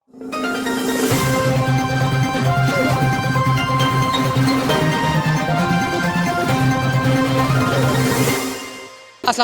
अस्सलाम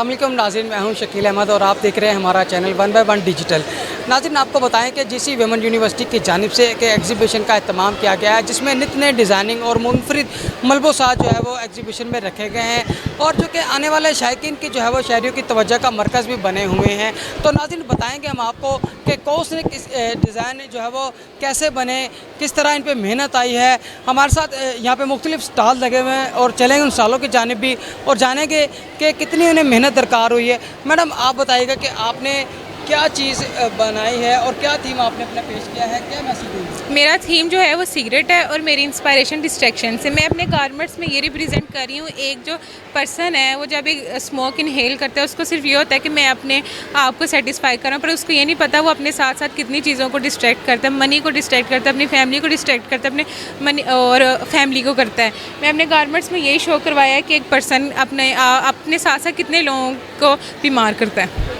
वालेकुम नाज़रीन, मैं हूं शकील अहमद और आप देख रहे हैं हमारा चैनल 1/1 डिजिटल। नाज़रीन, आपको बताएं कि जीसी वुमेन यूनिवर्सिटी की जानिब से एक एग्जीबिशन का अहतमाम किया गया है, जिसमें नित नए डिज़ाइनिंग और मुनफरिद मलबूसात जो है वो एग्जीबिशन में रखे गए हैं और जो कि आने वाले शायकीन की जो है वो शहरियों की तवज्जो का मरकज़ भी बने हुए हैं। तो नाज़रीन, बताएँगे हम आपको कि कौन से किस डिज़ाइन जो है वो कैसे बने, किस तरह इन पर मेहनत आई है। हमारे साथ यहाँ पे मुख्तलिफ स्टॉल लगे हुए हैं और चलेंगे उन स्टॉलों की जानिब भी और जानेंगे कि कितनी उन्हें मेहनत दरकार हुई है। मैडम, आप बताइएगा कि आपने क्या चीज़ बनाई है और क्या थीम आपने अपना पेश किया है, क्या मैसेज दूँगी? मेरा थीम जो है वो सिगरेट है और मेरी इंस्पायरेशन डिस्ट्रैक्शन से। मैं अपने गारमेंट्स में ये रिप्रेजेंट कर रही हूँ, एक जो पर्सन है वो जब एक स्मोक इनहेल करता है उसको सिर्फ ये होता है कि मैं अपने आप को सेटिस्फाई करूँ, पर उसको ये नहीं पता वो अपने साथ साथ कितनी चीज़ों को डिस्ट्रैक्ट करता है, मनी को डिस्ट्रैक्ट करता है, अपनी फैमिली को डिस्ट्रैक्ट करता है, अपने मनी और फैमिली को करता है। मैं अपने गारमेंट्स में यही शो करवाया है कि एक पर्सन अपने साथ साथ कितने लोगों को बीमार करता है।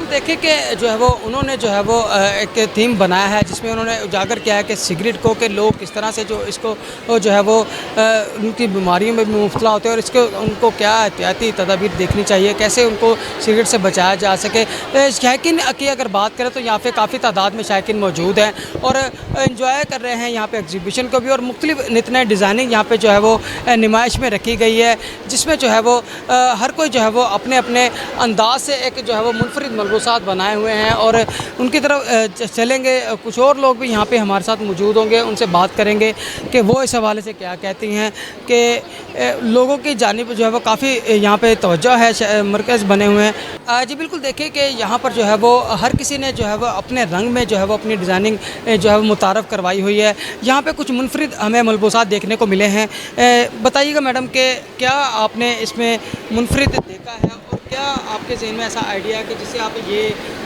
देखिए कि जो है वो उन्होंने जो है वो एक थीम बनाया है जिसमें उन्होंने उजागर किया है कि सिगरेट को कि लोग किस तरह से जो इसको जो है वो उनकी बीमारियों में भी मुब्तला होते हैं और इसको उनको क्या एहतियाती तदाबीर देखनी चाहिए, कैसे उनको सिगरेट से बचाया जा सके। शायकीन की अगर बात करें तो यहाँ पे काफ़ी तादाद में शायकीन मौजूद हैं और इन्जॉय कर रहे हैं यहाँ पे एग्जीबिशन को भी और मुख्तलिफ नित नए डिज़ाइनिंग यहाँ पे जो है वो नुमाइश में रखी गई है, जिसमें जो है वो हर कोई जो है वो अपने अपने अंदाज से एक जो है वो मुनफरिद मलबूसात बनाए हुए हैं और उनकी तरफ चलेंगे। कुछ और लोग भी यहाँ पे हमारे साथ मौजूद होंगे, उनसे बात करेंगे कि वो इस हवाले से क्या कहती हैं कि लोगों की जानिब जो है वो काफ़ी यहाँ पे तवज्जो है, मरकज़ बने हुए हैं। जी बिल्कुल, देखिए कि यहाँ पर जो है वो हर किसी ने जो है वो अपने रंग में जो है वो अपनी डिज़ाइनिंग जो है वो मुतारफ़ करवाई हुई है। यहाँ पे कुछ मुनफरिद हमें मलबूसात देखने को मिले हैं। बताइएगा मैडम कि क्या आपने इसमें मुनफरिद देखा है और क्या आपके ज़हन में ऐसा आइडिया है कि जिससे आप ये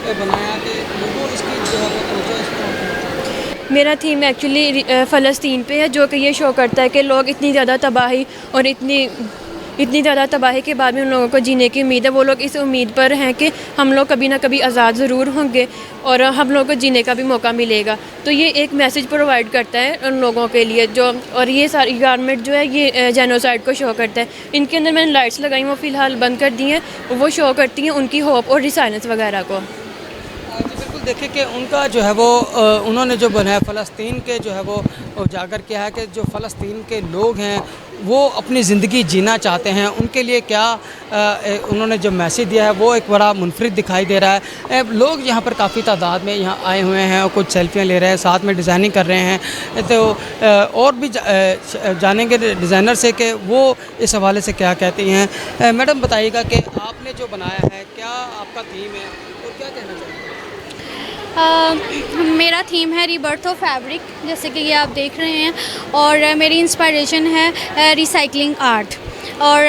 बनाया कि लोगों इसकी जो है वो तवज्जो इस तरफ? मेरा थीम एक्चुअली फ़लस्तीन पे है, जो कि ये शो करता है कि लोग इतनी ज़्यादा तबाही और इतनी ज़्यादा तबाही के बाद में उन लोगों को जीने की उम्मीद है। वो लोग इस उम्मीद पर हैं कि हम लोग कभी ना कभी आज़ाद ज़रूर होंगे और हम लोगों को जीने का भी मौका मिलेगा। तो ये एक मैसेज प्रोवाइड करता है उन लोगों के लिए जो, और ये सारी गारमेंट जो है ये जेनोसाइड को शो करता है। इनके अंदर मैंने लाइट्स लगाई, वो फ़िलहाल बंद कर दी हैं, वो शो करती हैं उनकी होप और रिसाइलेंस वगैरह को। जी बिल्कुल, देखिए कि उनका जो है वो उन्होंने जो बनाया फ़लस्तीन के जो है वो उजागर किया है कि जो फ़लस्तीन के लोग हैं वो अपनी ज़िंदगी जीना चाहते हैं, उनके लिए क्या उन्होंने जो मैसेज दिया है वो एक बड़ा मुनफरिद दिखाई दे रहा है। लोग यहाँ पर काफ़ी तादाद में यहाँ आए हुए हैं और कुछ सेल्फियाँ ले रहे हैं, साथ में डिज़ाइनिंग कर रहे हैं। तो और भी जानेंगे डिज़ाइनर से कि वो इस हवाले से क्या कहती हैं। मैडम, बताइएगा कि आपने जो बनाया है क्या आपका थीम है और क्या कहना चाहिए? मेरा थीम है रीबर्थ ऑफ फैब्रिक, जैसे कि ये आप देख रहे हैं, और मेरी इंस्पिरेशन है रिसाइकलिंग आर्ट। और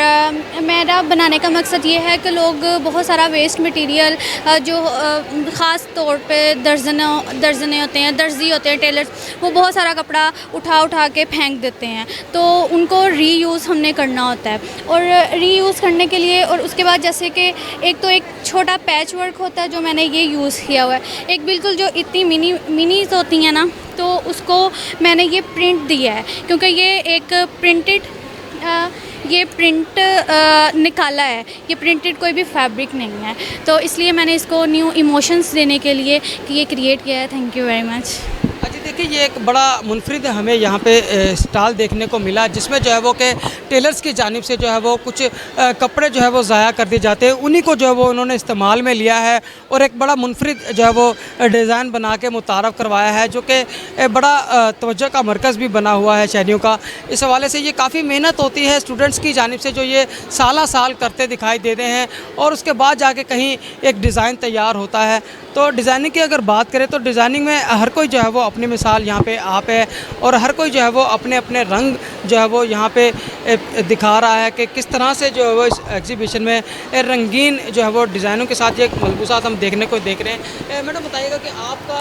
मेरा बनाने का मकसद ये है कि लोग बहुत सारा वेस्ट मटेरियल जो ख़ास तौर पे दर्जने होते हैं, दर्जी होते हैं, टेलर्स, वो बहुत सारा कपड़ा उठा के फेंक देते हैं। तो उनको रीयूज़ हमने करना होता है और रीयूज़ करने के लिए, और उसके बाद जैसे कि एक छोटा पैच वर्क होता है जो मैंने ये यूज़ किया हुआ है, एक बिल्कुल जो इतनी मिनीज़ होती हैं ना, तो उसको मैंने ये प्रिंट दिया है क्योंकि ये एक प्रिंट निकाला है, ये प्रिंटेड कोई भी फैब्रिक नहीं है, तो इसलिए मैंने इसको न्यू इमोशंस देने के लिए कि ये क्रिएट किया है। Thank you very much. अच्छा, देखिए ये एक बड़ा मुनफरिद हमें यहाँ पे स्टॉल देखने को मिला, जिसमें जो है वो कि टेलर्स की जानिब से जो है वो कुछ कपड़े जो है वो ज़ाया कर दिए जाते हैं, उन्हीं को जो है वो उन्होंने इस्तेमाल में लिया है और एक बड़ा मुनफरिद जो है वो डिज़ाइन बना के मुतारफ़ करवाया है, जो कि बड़ा तवज्जो का मरकज़ भी बना हुआ है शहरियों का। इस हवाले से ये काफ़ी मेहनत होती है स्टूडेंट्स की जानिब से, जो ये साल करते दिखाई देते हैं और उसके बाद जाके कहीं एक डिज़ाइन तैयार होता है। तो डिज़ाइनिंग की अगर बात करें तो डिज़ाइनिंग में हर कोई जो है वो अपनी मिसाल यहाँ पे आप है और हर कोई जो है वो अपने अपने रंग जो है वो यहाँ पे दिखा रहा है कि किस तरह से जो है वो इस एग्जीबिशन में रंगीन जो है वो डिज़ाइनों के साथ ये मलबूसात हम देखने को देख रहे हैं। मैडम, बताइएगा कि आपका